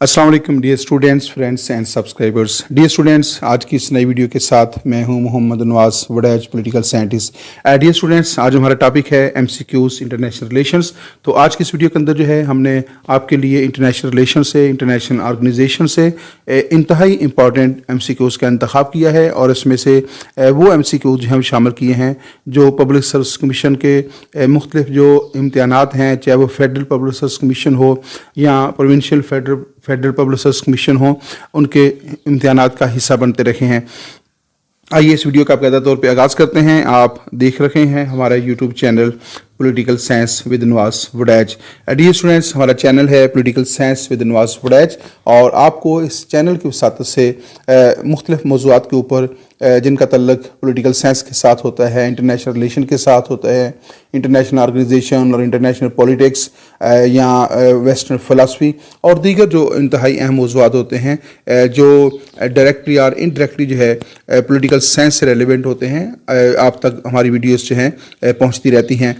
अस्सलाम वालेकुम dear students, friends and subscribers. Dear students, आज की इस नई वीडियो के साथ मैं हूं Mohammad Nawaz Waraich, political scientist. Dear students, आज हमारा टॉपिक है एमसीक्यूज इंटरनेशनल रिलेशंस। तो आज की इस वीडियो के अंदर जो है हमने आपके लिए इंटरनेशनल रिलेशन से, इंटरनेशनल ऑर्गेनाइजेशन से इंतहाई इंपॉर्टेंट एमसीक्यूज का इंतखाब किया है और इसमें से वो एमसीक्यूज जो हम शामिल किए हैं जो पब्लिक सर्विस कमीशन के मुख्तलिफ जो इम्तिहानात हैं, चाहे वो फेडरल पब्लिक सर्विस कमीशन हो या provincial federal public service commission हो, उनके इम्तिहानात का हिस्सा बनते रहे हैं। आइए इस वीडियो का बाकायदा तौर पे आगाज़ करते हैं। आप देख रहे हैं हमारा YouTube channel political science with Nawaz Waraich. Dear students, हमारा चैनल है political science with Nawaz Waraich और आपको इस चैनल की वसात से मुख्तलिफ मौज़ूआत के ऊपर जिनका तल्लुक़ पॉलिटिकल साइंस के साथ होता है, इंटरनेशनल रिलेशन के साथ होता है, इंटरनेशनल ऑर्गेनाइजेशन और इंटरनेशनल पॉलिटिक्स या वेस्टर्न फ़िलासफ़ी और दीगर जो इंतहाई अहम मौज़ूआत होते हैं जो डायरेक्टली और इनडायरेक्टली जो है पॉलिटिकल साइंस से रेलिवेंट होते हैं, आप तक हमारी वीडियोस जो हैं पहुंचती रहती हैं।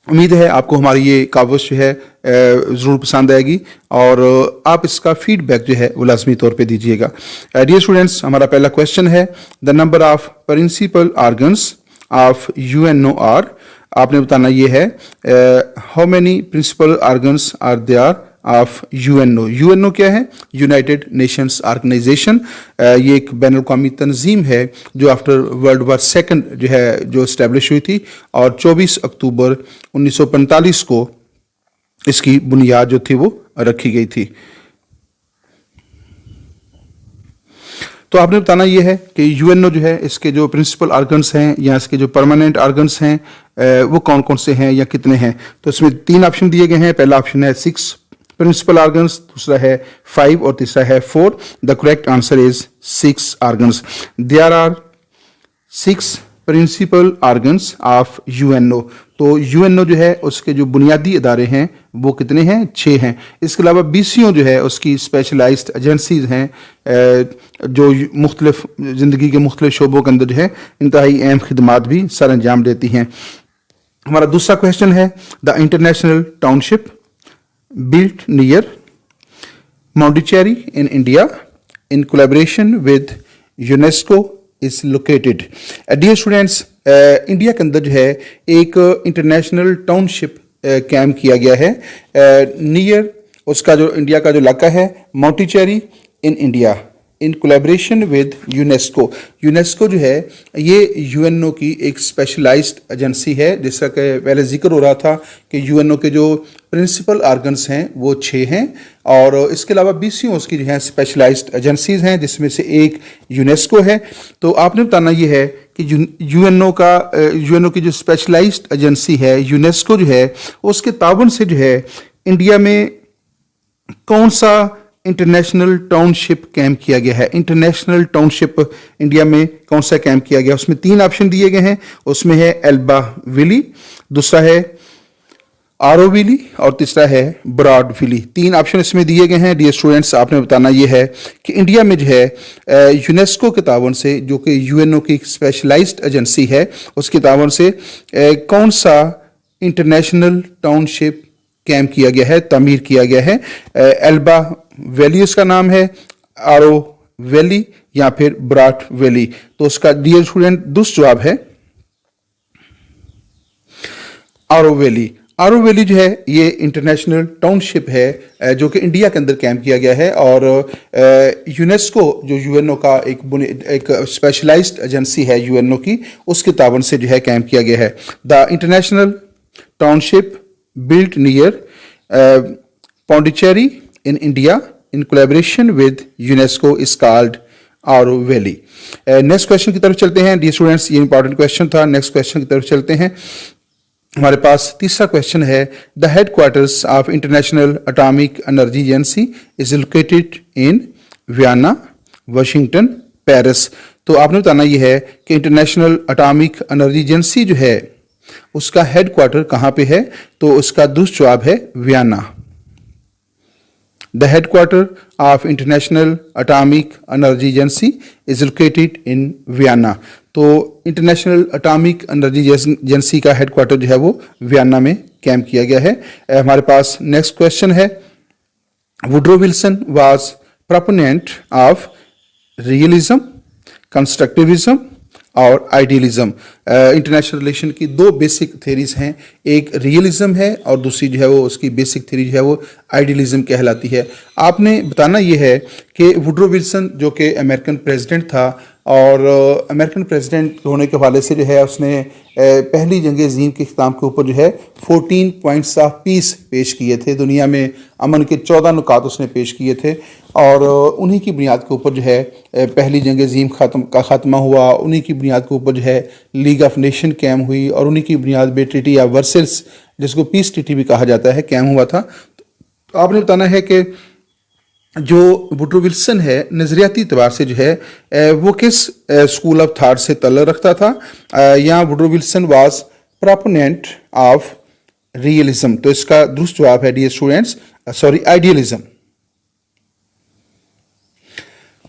उम्मीद है आपको हमारी ये कावश जो है ज़रूर पसंद आएगी और आप इसका फीडबैक जो है वो लाजमी तौर पे दीजिएगा। डियर स्टूडेंट्स, हमारा पहला क्वेश्चन है the number of principal organs of UNO। आपने बताना ये है how many principal organs are there of UNO। UNO क्या है? United Nations Organisation. ये एक बैनुल अक़वामी तंजीम है जो आफ्टर वर्ल्ड वार सेकंड जो है जो इस्टेब्लिश हुई थी और 24 अक्टूबर 1945 को इसकी बुनियाद जो थी वो रखी गई थी। तो आपने बताना ये है कि UNO जो है इसके जो प्रिंसिपल ऑर्गन्स हैं या इसके जो परमानेंट ऑर्गन्स हैं वो कौन कौन से हैं या कितने हैं। तो इसमें 3 ऑप्शन दिए गए हैं। पहला ऑप्शन है 6 प्रिंसिपल ऑर्गन्स, दूसरा है 5 और तीसरा है 4। The correct answer is 6 organs. There are 6 principal organs of UNO। तो UNO जो है उसके जो बुनियादी इदारे हैं वो कितने हैं? 6 हैं। इसके अलावा BCO जो है उसकी स्पेशलाइज्ड एजेंसीज हैं जो मुख्तलिफ ज़िंदगी के मुख्तलिफ शोबों के अंदर जो है इंतहाई अहम खिदमात भी सर अंजाम देती हैं। हमारा दूसरा क्वेश्चन है the international township built near Pondicherry in India in collaboration with UNESCO is located। Dear students, India के अंदर जो है एक इंटरनेशनल टाउनशिप कैम किया गया है नियर उसका जो इंडिया का जो इलाका है मॉन्टिचेरी in India in collaboration with UNESCO. UNESCO जो है ये UNO की एक स्पेशलाइज्ड एजेंसी है। जिसका कि पहले जिक्र हो रहा था कि UNO के जो प्रिंसिपल ऑर्गन्स हैं वो 6 हैं और इसके अलावा BCOs की जो है स्पेशलाइज्ड एजेंसीज हैं जिसमें से एक यूनेस्को है। तो आपने बताना ये है कि UNO की जो स्पेशलाइज्ड एजेंसी है यूनेस्को जो है उसके ताबन से जो है इंडिया में कौन सा इंटरनेशनल टाउनशिप कैंप किया गया है। इंटरनेशनल टाउनशिप इंडिया में कौन सा कैंप किया गया? उसमें 3 ऑप्शन दिए गए हैं। उसमें है एल्बा वैली, दूसरा है आरो वैली और तीसरा है ब्रॉड वैली। 3 ऑप्शन इसमें दिए गए हैं। डियर स्टूडेंट्स, आपने बताना ये है कि इंडिया में जो है यूनेस्को के तावन से, जो कि UNO की स्पेशलाइज्ड एजेंसी है, उसके तावन से कौन सा इंटरनेशनल टाउनशिप कैंप किया गया है, तामीर किया गया है। एल्बा वैली उसका नाम है, आरो वैली या फिर ब्रॉड वैली। तो उसका डियर स्टूडेंट दुरुस्त जवाब है आरो वैली। आरो वैली जो है ये इंटरनेशनल टाउनशिप है जो कि इंडिया के अंदर कैंप किया गया है और यूनेस्को जो UNO का एक स्पेशलाइज्ड एजेंसी है UNO की, उसके तावन से जो है कैंप किया गया है। The international township built near Pondicherry in India in collaboration with UNESCO is called Aro Valley। Next question की तरफ चलते हैं। डियर स्टूडेंट्स, ये इंपॉर्टेंट क्वेश्चन था। नेक्स्ट क्वेश्चन की तरफ चलते हैं। हमारे पास तीसरा क्वेश्चन है the headquarters of international atomic energy agency is located in Vienna, Washington, Paris. तो आपने बताना ये है कि इंटरनेशनल एटॉमिक एनर्जी एजेंसी जो है उसका हेडक्वार्टर कहाँ पे है? तो उसका दुरुस्त जवाब है Vienna. The headquarter of international atomic energy agency is located in Vienna. तो इंटरनेशनल एटॉमिक एनर्जी एजेंसी का हेडक्वार्टर जो है वो वियना में कैंप किया गया है। हमारे पास नेक्स्ट क्वेश्चन है Woodrow Wilson was proponent of realism, constructivism और आइडियलिज्म। इंटरनेशनल रिलेशन की दो बेसिक थेरीज हैं, एक रियलिज्म है और दूसरी जो है वो उसकी बेसिक थेरी जो है वो आइडियलिज्म कहलाती है। आपने बताना ये है कि वुडरो विल्सन जो कि अमेरिकन प्रेसिडेंट था और अमेरिकन प्रेसिडेंट होने के हवाले से जो है उसने पहली जंग अज़ीम के ख़िताम के ऊपर जो है 14 पॉइंट्स ऑफ पीस पेश किए थे। दुनिया में अमन के 14 नुकात उसने पेश किए थे और उन्हीं की बुनियाद के ऊपर जो है पहली जंग अज़ीम का ख़ात्मा हुआ। उन्हीं की बुनियाद के ऊपर जो है लीग ऑफ नेशन कैम हुई और उन्हीं की बुनियाद पे ट्रीटी ऑफ वर्सेल्स, जिसको पीस ट्रीटी भी कहा जाता है, कैम हुआ था। तो आपने बताना है कि जो वुडरो विल्सन है नज़रियाती तौर से जो है वो किस स्कूल ऑफ थॉट से तल्लुक़ रखता था। या Woodrow Wilson was proponent of realism. तो इसका दुरुस्त जवाब है dear students, idealism.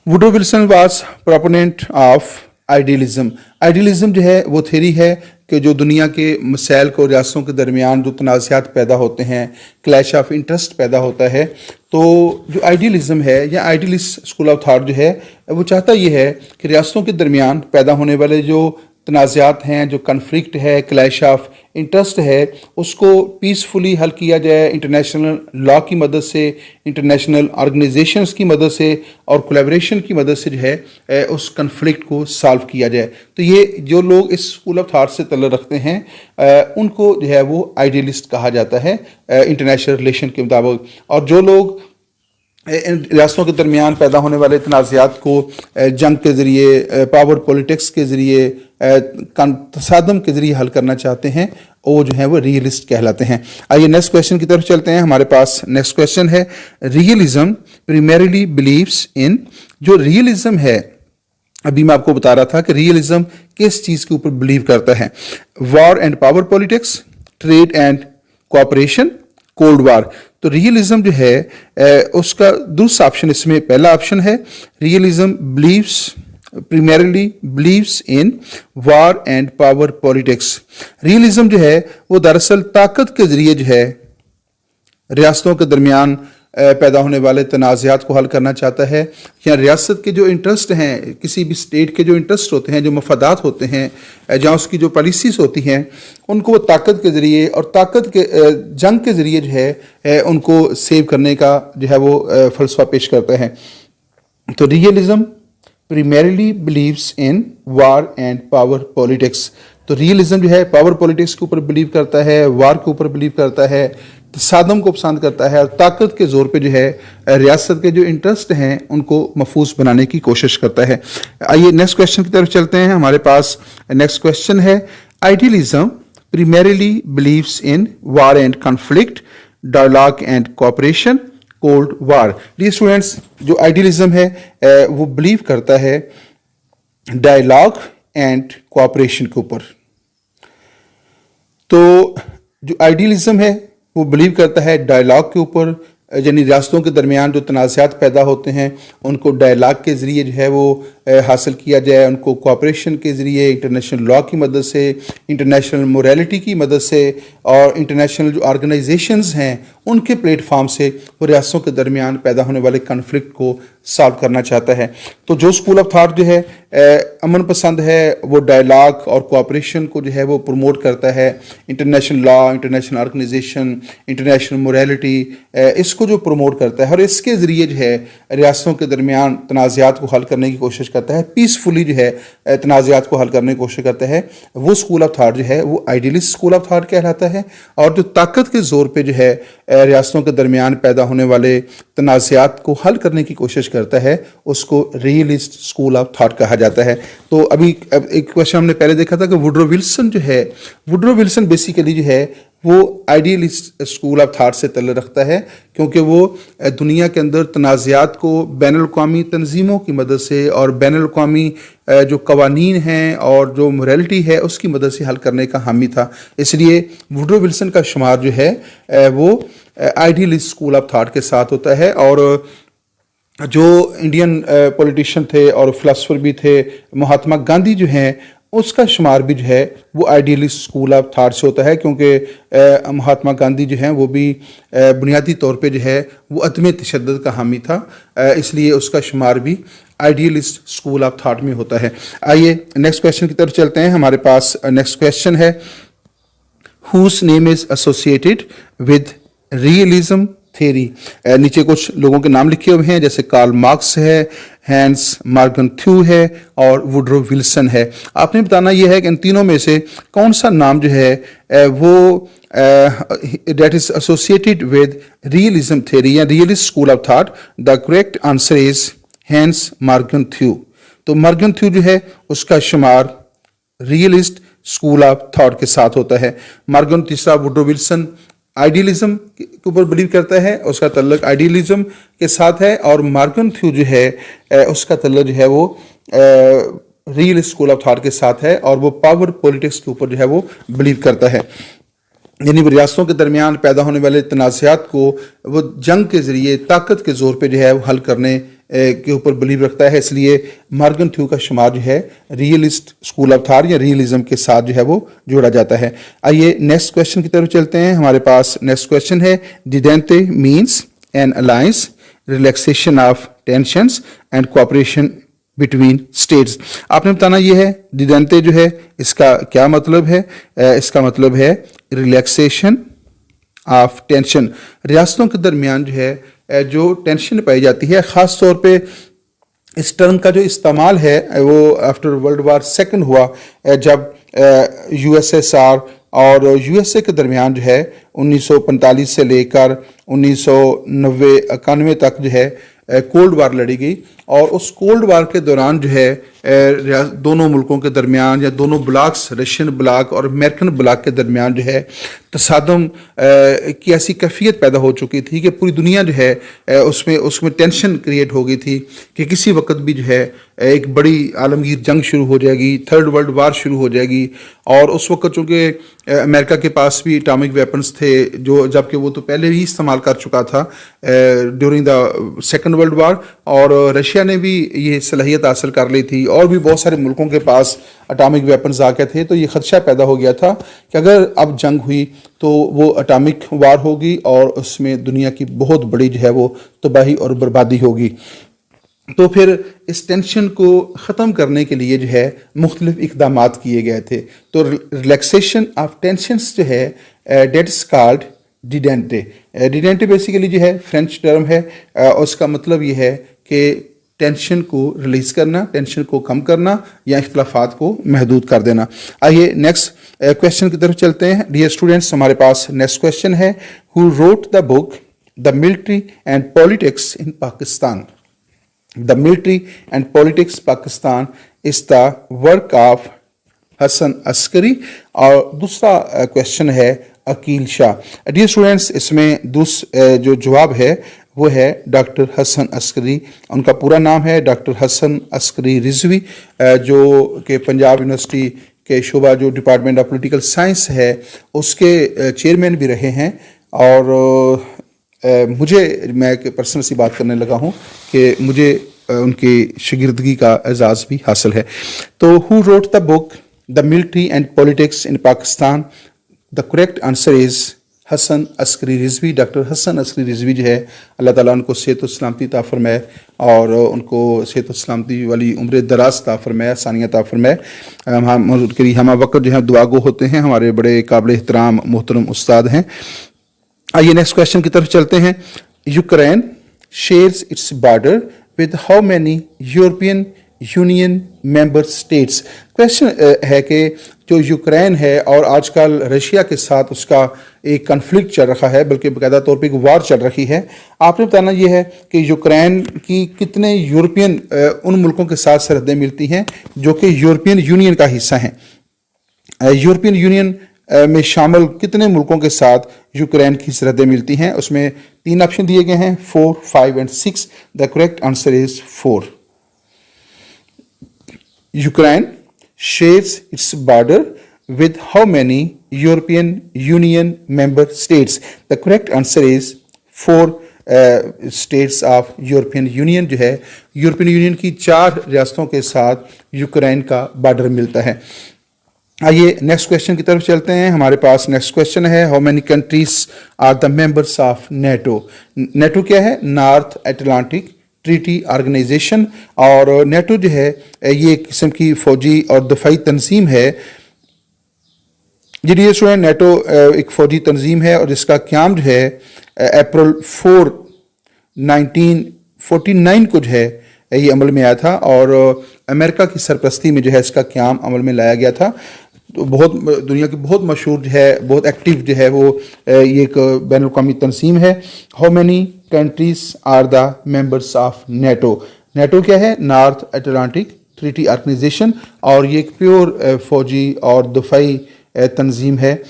Woodrow Wilson was proponent of idealism. Idealism जो है वो थेरी है कि जो दुनिया के मसाइल को रियासतों के दरमियान जो तनाज़ात पैदा होते हैं, क्लैश ऑफ इंटरेस्ट पैदा होता है, तो जो आइडियलिज्म है या आइडियलिस्ट स्कूल ऑफ थॉट जो है वो चाहता ये है कि रियासतों के दरमियान पैदा होने वाले जो तनाज़ात हैं, जो कन्फ्लिक्ट है, क्लैश ऑफ इंटरेस्ट है, उसको पीसफुली हल किया जाए इंटरनेशनल लॉ की मदद से, इंटरनेशनल ऑर्गेनाइजेशंस की मदद से और कोलैबोरेशन की मदद से जो है उस कन्फ्लिक्ट को सॉल्व किया जाए। तो ये जो लोग इस स्कूल ऑफ थॉट से तल्लुक़ रखते हैं उनको जो है वो आइडियलिस्ट कहा जाता है इंटरनेशनल रिलेशन के मुताबिक। और जो लोग रियासतों के दरमियान पैदा होने वाले तनाज़ात को जंग के ज़रिए, पावर पॉलिटिक्स के ज़रिए, तसादम के ज़रिए हल करना चाहते हैं, वो जो है वो रियलिस्ट कहलाते हैं। आइए नेक्स्ट क्वेश्चन की तरफ चलते हैं। हमारे पास नेक्स्ट क्वेश्चन है, रियलिज्म प्राइमरीली बिलीव्स इन। जो रियलिज्म है, अभी मैं आपको बता रहा था कि रियलिज्म किस चीज़ के ऊपर बिलीव करता है। War and power politics, trade and cooperation, cold वार। तो रियलिज्म जो है उसका दूसरा ऑप्शन, इसमें पहला ऑप्शन है realism believes primarily believes in war and power politics। Realism जो है वो दरअसल ताकत के जरिए जो है रियासतों के दरमियान पैदा होने वाले तनाज़ात को हल करना चाहता है, या रियासत के जो इंटरेस्ट हैं, किसी भी स्टेट के जो इंटरेस्ट होते हैं, जो मफादात होते हैं, जहाँ उसकी जो पॉलिसीज़ होती हैं, उनको वो ताकत के ज़रिए और ताकत के जंग के ज़रिए जो है उनको सेव करने का जो है वो फ़लसफ़ा पेश करता है। तो realism primarily believes in war and power politics. तो रियलिज्म जो है पावर पॉलिटिक्स के ऊपर बिलीव करता है, वार के ऊपर बिलीव करता है, तसादम को पसंद करता है और ताकत के ज़ोर पे जो है रियासत के जो इंटरेस्ट हैं उनको महफूज बनाने की कोशिश करता है। आइए नेक्स्ट क्वेश्चन की तरफ चलते हैं। हमारे पास नेक्स्ट क्वेश्चन है, idealism primarily believes in war and conflict, dialogue and cooperation, cold war. Dear students, जो आइडियलिज्म है वो बिलीव करता है डायलॉग एंड कोऑपरेशन के ऊपर। तो जो आइडियलिज्म है वो बिलीव करता है डायलॉग के ऊपर, यानी रियासतों के दरमियान जो तनाज़ात पैदा होते हैं उनको डायलॉग के ज़रिए जो है वो हासिल किया जाए, उनको कोऑपरेशन के ज़रिए, इंटरनेशनल लॉ की मदद से, इंटरनेशनल मोरालिटी की मदद से और इंटरनेशनल जो ऑर्गेनाइजेशंस हैं उनके प्लेटफॉर्म से वो रियासतों के दरमियान पैदा होने वाले कन्फ्लिक्ट को सॉल्व करना चाहता है। तो जो स्कूल ऑफ थॉट जो है अमन पसंद है, वो डायलॉग और कोऑपरेशन को जो है वो प्रमोट करता है। International law, international organisation, international morality, इसको जो प्रमोट करता है और इसके ज़रिए जो है रियासतों के दरमियान तनाज़ात को हल करने की कोशिश करता है, पीसफुली जो है तनाज़ात को हल करने की कोशिश करता है, वो स्कूल ऑफ थॉट जो है वो आइडियलिस्ट स्कूल ऑफ थॉट कहलाता है। और जो ताकत के ज़ोर पे जो है रियासतों के दरमियान पैदा होने वाले तनाज़ात को हल करने की कोशिश करता है, उसको रियलिस्ट स्कूल ऑफ थॉट कहा जाता है। तो अभी एक क्वेश्चन हमने पहले देखा था कि वुडरो विल्सन जो है, वुडरो विल्सन बेसिकली जो है वो आइडियलिस्ट स्कूल ऑफ थॉट से तल्लुक़ रखता है, क्योंकि वो दुनिया के अंदर तनाज़ात को बैनुल-अक़वामी तंजीमों की मदद से और बैनुल-अक़वामी जो कवानीन हैं और जो मोरालिटी है उसकी मदद से हल करने का हामी था। इसलिए वुडरो विल्सन का शुमार जो है वो आइडियलिस्ट स्कूल ऑफ थॉट के साथ होता है। और जो इंडियन पॉलिटिशियन थे और फिलासफर भी थे, महात्मा गांधी जो हैं, उसका शुमार भी जो है वो आइडियलिस्ट स्कूल ऑफ थॉट से होता है, क्योंकि महात्मा गांधी जो हैं वो भी बुनियादी तौर पे जो है वो अदम तशद्दुद का हामी था, इसलिए उसका शुमार भी आइडियलिस्ट स्कूल ऑफ थॉट में होता है। आइए नेक्स्ट क्वेश्चन की तरफ चलते हैं। हमारे पास नेक्स्ट क्वेश्चन है, whose name is associated with realism theory. नीचे कुछ लोगों के नाम लिखे हुए हैं, जैसे कार्ल मार्क्स है, हैंस मार्गन थ्यू है और वुडरो विल्सन है। आपने बताना यह है कि इन तीनों में से कौन सा नाम जो है वो that is associated with realism theory या realist school of thought. The correct answer is Hans Morgenthau. तो मार्गन थ्यू जो है उसका शुमार रियलिस्ट स्कूल ऑफ थॉट के साथ होता है। मार्गन तीसरा, वुडरो विल्सन आइडियलिज्म के ऊपर बिलीव करता है, उसका तल्लक आइडियलिज्म के साथ है, और मार्गन थ्यू जो है उसका तल्लक जो है वो रियल स्कूल ऑफ थॉट के साथ है, और वो पावर पॉलिटिक्स के ऊपर जो है वो बिलीव करता है। यानी रियासतों के दरमियान पैदा होने वाले तनाज़ात को वो जंग के ज़रिए ताकत के ज़ोर पे जो है वो हल करने के ऊपर बिलीव रखता है, इसलिए मार्गन थ्यू का शुमार जो है रियलिस्ट स्कूल ऑफ थॉट या रियलिज्म के साथ जो है वो जोड़ा जाता है। आइए नेक्स्ट क्वेश्चन की तरफ चलते हैं। हमारे पास नेक्स्ट क्वेश्चन है, detente means an alliance, relaxation of tensions and cooperation between states. आपने बताना ये है डिडेंटे जो है इसका क्या मतलब है। इसका मतलब है रिलैक्सेशन ऑफ टेंशन, रियासतों के दरमियान जो है जो टेंशन पाई जाती है, ख़ास तौर पे इस टर्म का जो इस्तेमाल है वो आफ्टर वर्ल्ड वार सेकंड हुआ, जब यूएसएसआर और यूएसए के दरमियान जो है 1945 से लेकर 1990-91 तक जो है कोल्ड वार लड़ी गई, और उस कोल्ड वार के दौरान जो है दोनों मुल्कों के दरमियान या दोनों ब्लॉक्स, रशियन ब्लॉक और अमेरिकन ब्लॉक के दरमियान जो है तसादम की ऐसी कैफियत पैदा हो चुकी थी कि पूरी दुनिया जो है उसमें टेंशन क्रिएट हो गई थी कि किसी वक्त भी जो है एक बड़ी आलमगीर जंग शुरू हो जाएगी, थर्ड वर्ल्ड वार शुरू हो जाएगी। और उस वक्त चूँकि अमेरिका के पास भी एटॉमिक वेपन्स थे, जो जबकि वो तो पहले ही इस्तेमाल कर चुका था during the second world war, और रशिया ने भी ये सलाहियत हासिल कर ली थी, और भी बहुत सारे मुल्कों के पास एटॉमिक वेपन्स आ गए थे। तो ये खदशा पैदा हो गया था कि अगर अब जंग हुई तो वो एटॉमिक वार होगी और उसमें दुनिया की बहुत बड़ी जो है वो तबाही और बर्बादी होगी। तो फिर इस टेंशन को ख़त्म करने के लिए जो है मुख्तलिफ इक़दामात किए गए थे। तो रिलैक्सेशन ऑफ टेंशन्स जो है डेट इज़ कॉल्ड डिडेंटे। डिडेंटे बेसिकली जो है फ्रेंच टर्म है, उसका मतलब ये है कि टेंशन को रिलीज़ करना, टेंशन को कम करना या इख्तलाफात को महदूद कर देना। आइए नेक्स्ट क्वेश्चन की तरफ चलते हैं। डियर स्टूडेंट्स, हमारे पास नेक्स्ट क्वेश्चन है, who wrote the book the military and politics in Pakistan. The military and politics Pakistan is the work of Hasan Askari, और दूसरा क्वेश्चन है अकील शाह। डियर स्टूडेंट्स, इसमें जो जवाब है वो है डॉक्टर हसन अस्करी। उनका पूरा नाम है डॉक्टर हसन अस्करी रिजवी, जो कि पंजाब यूनिवर्सिटी के शोबा जो डिपार्टमेंट ऑफ पॉलिटिकल साइंस है उसके चेयरमैन भी रहे हैं। और मैं एक पर्सनल सी बात करने लगा हूँ कि मुझे उनकी शागिर्दगी का एजाज़ भी हासिल है। तो who wrote the book the military and politics in Pakistan, the correct answer is Hasan Askari Rizvi. Doctor Hasan Askari Rizvi जो है, अल्लाह ताला उनको सेहत व सलामती अता फरमाए और उनको सेहत व सलामती वाली उम्र दराज अता फरमाए, आसानियाँ अता फरमाए। हम उनके लिए हम वक्त जो है दुआगो होते हैं, हमारे बड़े काबिल एहतराम मोहतरम उस्ताद हैं। आइए नेक्स्ट क्वेश्चन की तरफ चलते हैं। Ukraine shares its border with how many European union member states. Question है कि जो यूक्रेन है और आजकल रशिया के साथ उसका एक कन्फ्लिक्ट चल रहा है, बल्कि बाकायदा तौर पे एक वार चल रही है। आपने बताना ये है कि यूक्रेन की कितने यूरोपियन उन मुल्कों के साथ सरहदें मिलती हैं जो कि यूरोपियन यूनियन का हिस्सा हैं। यूरोपियन यूनियन में शामिल कितने मुल्कों के साथ यूक्रेन की सरहदें मिलती हैं। उसमें 3 ऑप्शन दिए गए हैं, 4, 5 and 6। The correct answer is 4। Ukraine shares its border with how many European union member states. The correct answer is 4 states of European union जो है, यूरोपियन यूनियन की 4 रियासतों के साथ यूक्रेन का बॉर्डर मिलता है। आइए नेक्स्ट क्वेश्चन की तरफ चलते हैं। हमारे पास नेक्स्ट क्वेश्चन है, how many countries are the members of NATO. NATO क्या है? North Atlantic Treaty Organisation. और नेटो जो है ये एक किस्म की फौजी और दफाई तंजीम है। जी स्टूडेंट, नेटो एक फौजी तंजीम है और इसका क़याम जो है अप्रैल 4 1949 को जो है ये अमल में आया था और अमेरिका की सरपरस्ती में जो है इसका क़याम अमल में लाया गया था। तो बहुत दुनिया की बहुत मशहूर जो है, बहुत एक्टिव जो है वो ये एक बैन अवी तंजीम है। How many countries are the members of NATO. NATO क्या है? नॉर्थ अटलांटिक ट्रीटी ऑर्गेनाइजेशन, और ये एक प्योर फौजी और दफाई तंजीम है।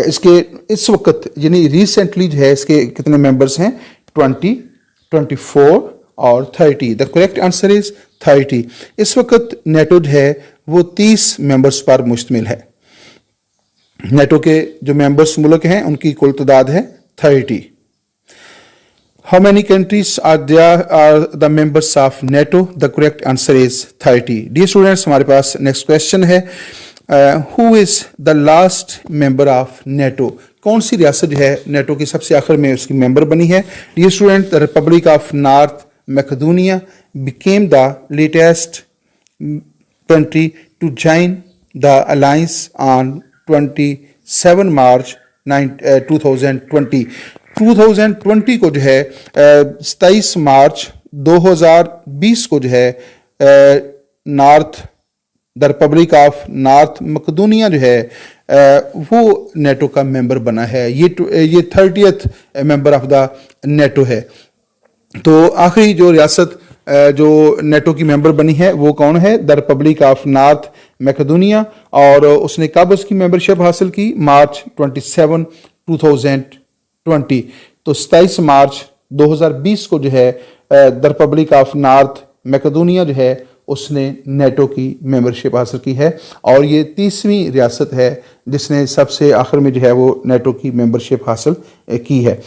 इसके इस वक्त यानी रिसेंटली जो है इसके कितने मेंबर्स हैं? 20, 24 और 30। The correct answer is 30। इस वक्त नेटो जो है वो 30 मेंबर्स पर मुश्तमिल है। नेटो के जो मेंबर्स मुल्क हैं उनकी कुल तादाद है 30। How many countries are the members of NATO. The correct answer is 30। Dear students, हमारे पास नेक्स्ट क्वेश्चन है, who is the last member of NATO. कौन सी रियासत जो है नेटो की सबसे आखिर में उसकी मेंबर बनी है? Dear student, the Republic of North Macedonia became the latest country to join the alliance on 27 March 2020। 2020 को जो है 27 मार्च 2020 को जो है the Republic of North Macedonia जो है वो नेटो का मेंबर बना है। ये 30th member of the NATO है। तो आखिरी जो रियासत जो नेटो की मेंबर बनी है वो कौन है? The Republic of North Macedonia. और उसने कब उसकी मेंबरशिप हासिल की? मार्च 27, 2020। तो 27 मार्च 2020 को जो है the Republic of North Macedonia जो है उसने नेटो की मेंबरशिप हासिल की है और ये 30वीं रियासत है जिसने सबसे आखिर में जो है वो नेटो की मेंबरशिप हासिल की है।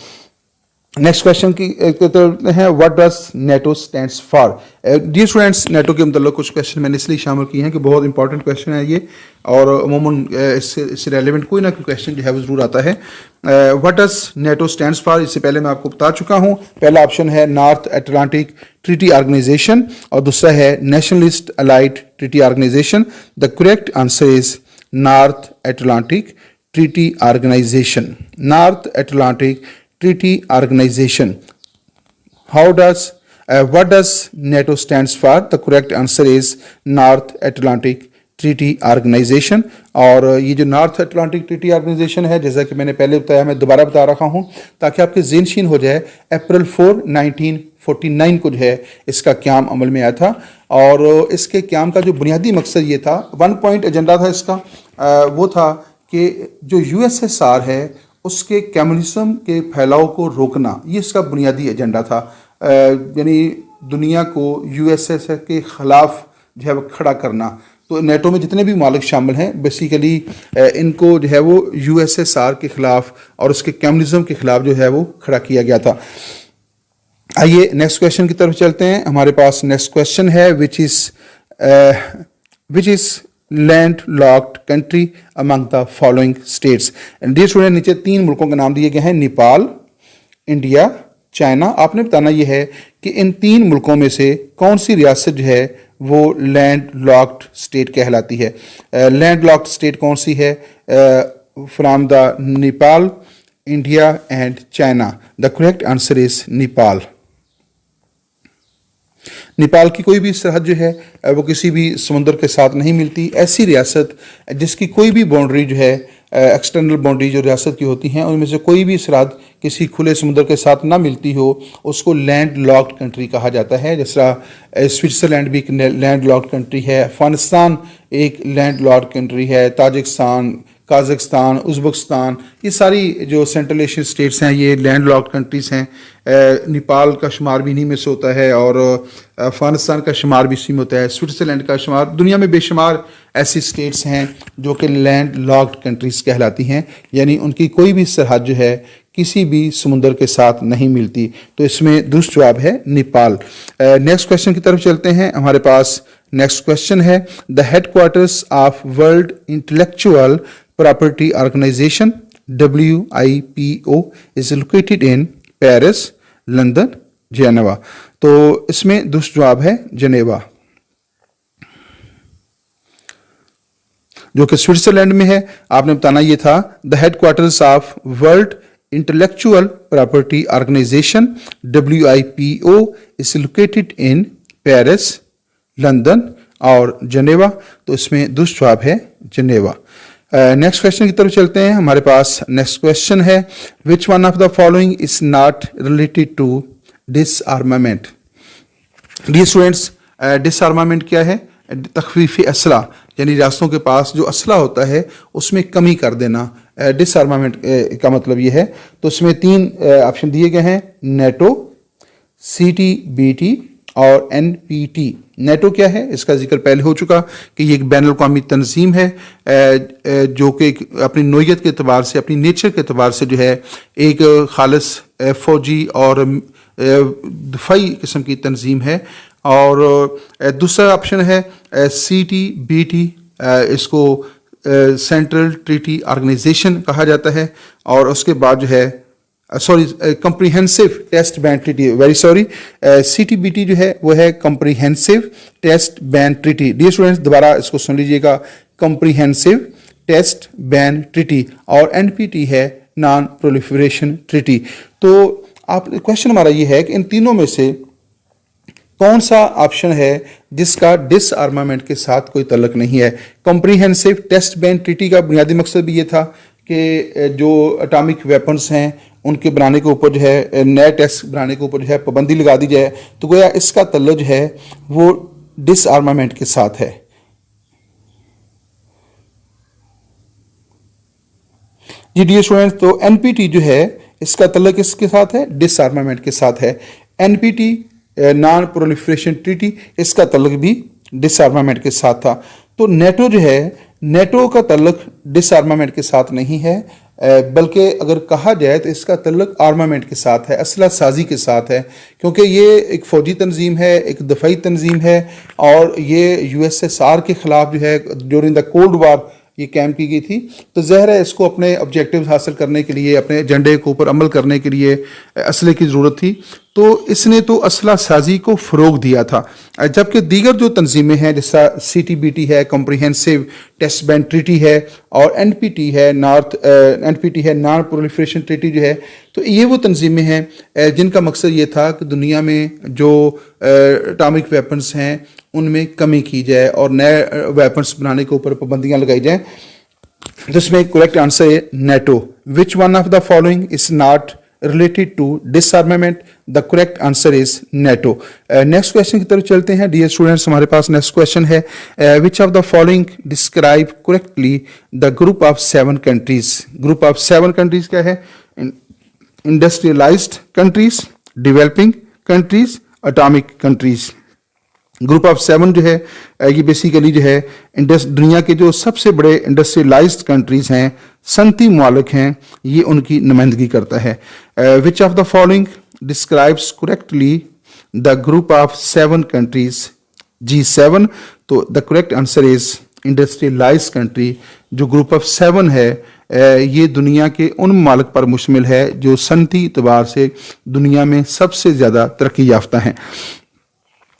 नेक्स्ट क्वेश्चन की है, what does NATO stands for. Dear students, NATO के मतलब कुछ क्वेश्चन मैंने इसलिए शामिल किए हैं कि बहुत इंपॉर्टेंट क्वेश्चन है ये, और अमूमन इससे रेलिवेंट कोई ना कोई क्वेश्चन जो है वो ज़रूर आता है। What does NATO stands for, इससे पहले मैं आपको बता चुका हूँ। पहला ऑप्शन है नॉर्थ अटलांटिक ट्रीटी ऑर्गेनाइजेशन और दूसरा है nationalist allied treaty organisation. The correct answer is North Atlantic Treaty Organisation. North Atlantic Treaty Organization. What does NATO stands for? The correct answer is North Atlantic Treaty Organization। और ये जो north Atlantic Treaty organisation है, जैसा कि मैंने पहले बताया, मैं दोबारा बता रहा हूँ ताकि आपके ज़हनशीन हो जाए, अप्रैल 4 1949 को जो है इसका क़याम अमल में आया था। और इसके क़याम का जो बुनियादी मकसद ये था, 1 पॉइंट एजेंडा था इसका, वो था कि जो USSR है उसके कम्युनिज्म के फैलाव को रोकना, ये इसका बुनियादी एजेंडा था। यानी दुनिया को USSR के ख़िलाफ़ जो है वो खड़ा करना। तो नेटो में जितने भी मालिक शामिल हैं बेसिकली इनको जो है वो USSR के ख़िलाफ़ और उसके कम्युनिज्म के ख़िलाफ़ जो है वो खड़ा किया गया था। आइए नेक्स्ट क्वेश्चन की तरफ चलते हैं। हमारे पास नेक्स्ट क्वेश्चन है, which is landlocked country among the following states. Dear student, नीचे 3 मुल्कों के नाम दिए गए हैं, नेपाल, इंडिया, चाइना। आपने बताना यह है कि इन 3 मुल्कों में से कौन सी रियासत जो है वो लैंड लॉक्ड स्टेट कहलाती है। लैंड लॉक्ड स्टेट कौन सी है? From the Nepal, India and China. The correct answer is Nepal. Nepal की कोई भी सरहद जो है वो किसी भी समुद्र के साथ नहीं मिलती। ऐसी रियासत जिसकी कोई भी बाउंड्री जो है, एक्सटर्नल बाउंड्री जो रियासत की होती हैं उनमें से कोई भी सरहद किसी खुले समुद्र के साथ ना मिलती हो, उसको लैंड लॉक्ड कंट्री कहा जाता है। जिस तरह स्विट्ज़रलैंड भी एक लैंड लॉक्ड कंट्री है, अफगानिस्तान एक लैंड लॉक्ड कंट्री है, ताजिकिस्तान, काज़ाकिस्तान, उज़्बेकिस्तान, ये सारी जो सेंट्रल एशियन स्टेट्स हैं ये लैंड लॉक्ड कंट्रीज़ हैं। नेपाल का शुमार भी इन्हीं में से होता है और अफ़गानिस्तान का शुमार भी इसी में होता है। स्विट्ज़रलैंड का शुमार, दुनिया में बेशुमार ऐसी स्टेट्स हैं जो कि लैंड लॉक्ड कंट्रीज़ कहलाती हैं, यानी उनकी कोई भी सरहद जो है किसी भी समुंदर के साथ नहीं मिलती। तो इसमें दुरुस्त जवाब है नेपाल। नेक्स्ट क्वेश्चन की तरफ चलते हैं। हमारे पास नेक्स्ट क्वेश्चन है, the headquarters of World Intellectual Property Organisation WIPO is located in Paris, London, Geneva. तो इसमें दुरुस्त जवाब है जेनेवा, जो कि स्विट्जरलैंड में है। आपने बताना ये था, the headquarters of World Intellectual Property Organisation WIPO is located in Paris, London और जेनेवा। तो इसमें दुरुस्त जवाब है जेनेवा। नेक्स्ट क्वेश्चन की तरफ चलते हैं। हमारे पास नेक्स्ट क्वेश्चन है, which one of the following is not related to disarmament. Dear students, disarmament क्या है? तखफीफ असला, यानी रियासतों के पास जो असला होता है उसमें कमी कर देना। डिसआर्मामेंट का मतलब ये है। तो इसमें 3 ऑप्शन दिए गए हैं, नेटो, CTBT और NPT। नेटो क्या है? इसका जिक्र पहले हो चुका कि ये एक बैनुल अक़वामी तंजीम है जो कि अपनी नोयत के अतबार से, अपनी नेचर के अतबार से जो है एक खालिस फ़ौजी और दफ़ाई किस्म की तंजीम है। और दूसरा ऑप्शन है CTBT, इसको सेंट्रल ट्रीटी ऑर्गेनाइजेशन कहा जाता है। और उसके बाद जो है comprehensive test ban treaty, very sorry, CTBT जो है वो है comprehensive test ban treaty. Dear students, दोबारा इसको सुन लीजिएगा, कंप्रीहेंसिव टेस्ट बैन ट्रीटी। और NPT है नॉन प्रोलिफरेशन ट्रीटी। तो आप क्वेश्चन हमारा ये है कि इन तीनों में से कौन सा ऑप्शन है जिसका डिसआर्मामेंट के साथ कोई तल्लुक नहीं है? कंप्रीहेंसिव टेस्ट बैन ट्रीटी का बुनियादी मकसद भी ये था कि जो एटॉमिक वेपन्स हैं उनके बनाने के ऊपर जो है, नए टेस्ट बनाने के ऊपर जो है पाबंदी लगा दी जाए। तो गोया इसका तल्लुक जो है वो डिसआर्मामेंट के साथ है। जी डियर स्टूडेंट्स, तो NPT जो है इसका तल्लुक किसके साथ है? डिसआर्मामेंट के साथ है। NPT नॉन प्रोलिफरेशन ट्रीटी, इसका तल्लुक भी डिसआर्मामेंट के साथ था। तो नेटो जो है, नेटो का तल्लुक डिसआर्मामेंट के साथ नहीं है, बल्कि अगर कहा जाए तो इसका तल्लुक आर्मामेंट के साथ है, असला साजी के साथ है, क्योंकि ये एक फ़ौजी तंजीम है, एक दफ़ाई तंजीम है और ये USSR के ख़िलाफ़ जो है ड्यूरिंग द कोल्ड वार ये कैम की गई थी। तो ज़ाहिर है इसको अपने ऑब्जेक्टिव हासिल करने के लिए, अपने एजेंडे के ऊपर अमल करने के लिए असले की ज़रूरत थी। तो इसने तो असला साजी को फ़रोग दिया था। जबकि दीगर जो तंजीमें हैं जैसा CTBT है, कॉम्प्रिहेंसिव टेस्ट बैन ट्रीटी है, और NPT है नॉन प्रोलिफरेशन ट्रीटी जो है, तो ये वो तंजीमें हैं जिनका मकसद ये था कि दुनिया में जो एटॉमिक वेपन्स हैं उनमें कमी की जाए और नए वेपन्स बनाने के ऊपर पाबंदियाँ लगाई जाएँ। तो इसमें करेक्ट आंसर है NATO. Which one of the following is not related to disarmament? The correct answer is NATO. Next question की तरफ चलते हैं। Dear students, हमारे पास next question है, which of the following describe correctly the group of 7 countries? Group of 7 countries क्या है? Industrialized countries, developing countries, atomic countries। Group of 7 जो है ये बेसिकली जो है दुनिया के जो सबसे बड़े इंडस्ट्रियलाइज्ड कंट्रीज़ हैं, सनती मुमालिक हैं, ये उनकी नुमाइंदगी करता है। Which of the following describes correctly the group of 7 countries? G7। तो the correct answer is industrialised country. जो ग्रुप ऑफ 7 है ये दुनिया के उन मुमालिक पर मुश्तमिल है जो सनती एतबार से दुनिया में सबसे ज़्यादा तरक्की याफ्ता हैं।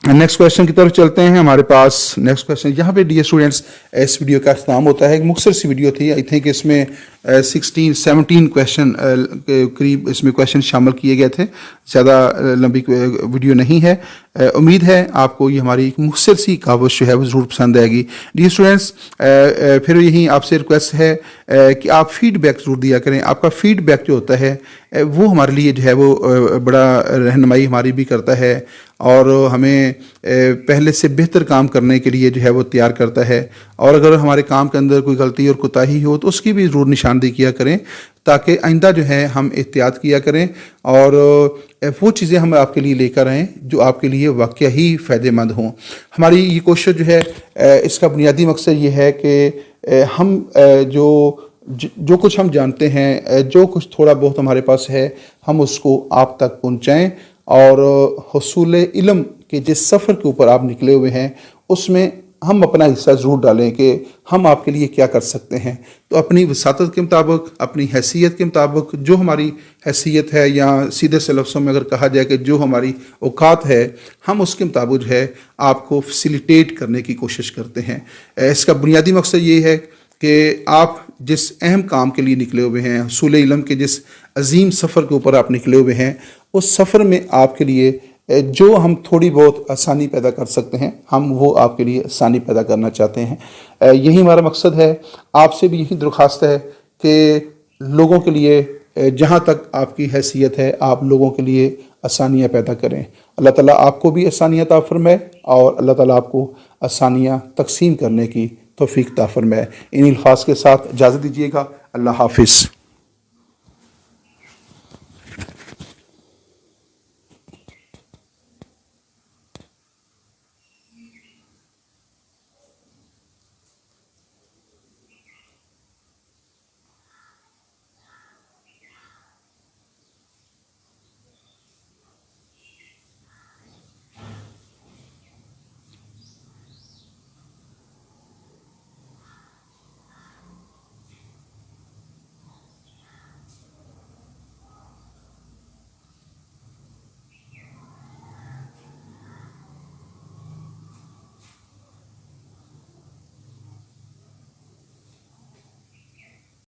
नेक्स्ट क्वेश्चन की तरफ चलते हैं। हमारे पास नेक्स्ट क्वेश्चन, यहाँ पे डियर स्टूडेंट्स इस वीडियो का इख्तिताम होता है। एक मुख्तसर सी वीडियो थी, आई थिंक इसमें 16-17 क्वेश्चन के करीब इसमें क्वेश्चन शामिल किए गए थे, ज़्यादा लंबी वीडियो नहीं है। उम्मीद है आपको ये हमारी एक मुख्तसर सी कावश जो है वो ज़रूर पसंद आएगी। डियर स्टूडेंट्स, फिर यही आपसे रिक्वेस्ट है कि आप फीडबैक ज़रूर दिया करें। आपका फीडबैक जो होता है वो हमारे लिए जो है वो बड़ा रहनुमाई हमारी भी करता है और हमें पहले से बेहतर काम करने के लिए जो है वो तैयार करता है। और अगर हमारे काम के अंदर कोई गलती और कोताही हो तो उसकी भी ज़रूर निशानदेही किया करें, ताकि आइंदा जो है हम एहतियात किया करें और वो चीज़ें हम आपके लिए लेकर आएँ जो आपके लिए वाकई ही फ़ायदेमंद हों। हमारी ये कोशिश जो है इसका बुनियादी मकसद ये है कि हम जो कुछ हम जानते हैं, जो कुछ थोड़ा बहुत हमारे पास है, हम उसको आप तक पहुँचाएँ और हुसूल इल्म के जिस सफ़र के ऊपर आप निकले हुए हैं उसमें हम अपना हिस्सा ज़रूर डालें कि हम आपके लिए क्या कर सकते हैं। तो अपनी वसातत के मुताबिक, अपनी हैसियत के मुताबिक, जो हमारी हैसियत है या सीधे से लफ्ज़ों में अगर कहा जाए कि जो हमारी औकात है, हम उसके मुताबिक जो है आपको फैसिलिटेट करने की कोशिश करते हैं। इसका बुनियादी मकसद ये है कि आप जिस अहम काम के लिए निकले हुए हैं, हुसूल इल्म के जिस अजीम सफ़र के ऊपर आप निकले हुए हैं, उस सफ़र में आपके लिए जो हम थोड़ी बहुत आसानी पैदा कर सकते हैं, हम वो आपके लिए आसानी पैदा करना चाहते हैं। यही हमारा मकसद है। आपसे भी यही दरख्वास्त है कि लोगों के लिए जहाँ तक आपकी हैसियत है, आप लोगों के लिए आसानियाँ पैदा करें। अल्लाह ताला आपको भी आसानियाँ अता फरमाए और अल्लाह ताला आपको आसानियाँ तकसीम करने की तौफीक अता फरमाए। इन अल्फाज के साथ इजाज़त दीजिएगा। अल्लाह हाफिज़।